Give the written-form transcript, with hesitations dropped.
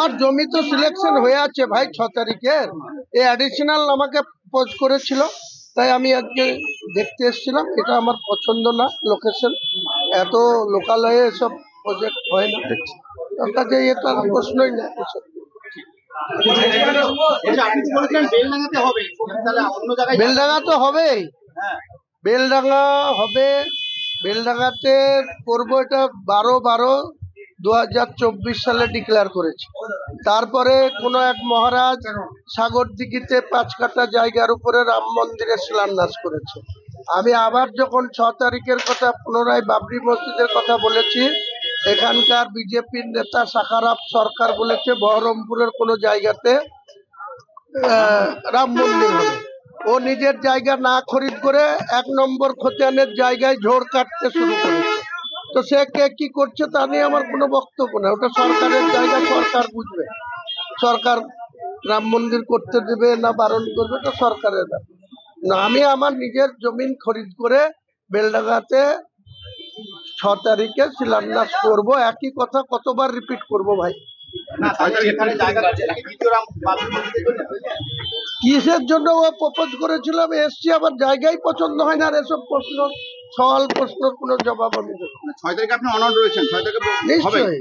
আমার জমি তো সিলেকশন হয়ে আছে ভাই 6 তারিখের। এই অ্যাডিশনাল আমাকে পোজ করেছিল, তাই আমি আজকে দেখতে এসেছিলাম। এটা আমার পছন্দ না, লোকেশন এত লোকালয়ে এসব প্রজেক্ট হয় না, তার কাছে এটা প্রশ্নই না। বেলডাঙ্গা তো হবেই, বেলডাঙ্গা হবে। বেলডাঙ্গাতে করবো, এটা 12/12/2024 সালে ডিক্লেয়ার করেছে। তারপরে কোনো এক মহারাজ সাগর দিঘিতে 5 কাঠা জায়গার উপরে রাম মন্দিরের শিলান্যাস করেছে। আমি আবার যখন 6 তারিখের কথা পুনরায় বাবরি মসজিদের কথা বলেছি, এখানকার বিজেপির নেতা সাখারাপ সরকার বলেছে বহরমপুরের কোনো জায়গাতে রাম মন্দির হবে। ও নিজের জায়গা না খরিদ করে 1 নম্বর খতিয়ানের জায়গায় ঝোড় কাটতে শুরু করেছে। তো সে কে কি করছে তা নিয়ে আমার কোনো বক্তব্য না, ওটা সরকারের জায়গা, সরকার বুঝবে। সরকার রাম মন্দির করতে দেবে না বারণ করবে, এটা সরকারের ব্যাপার না। আমি আমার নিজের জমিন খরিদ করে বেলডাঙ্গাতে 6 তারিখে শিলান্যাস করব। একই কথা কতবার রিপিট করব ভাই? কিসের জন্য ও প্রপোজ করেছিল, আমি এসছি, আমার জায়গায় পছন্দ হয় না। আর এসব প্রশ্ন, সওয়াল প্রশ্নের কোনো জবাব আমি দেবো। 6 তারিখে আপনি অনড় রয়েছেন, 6 তারিখে নিশ্চয়ই।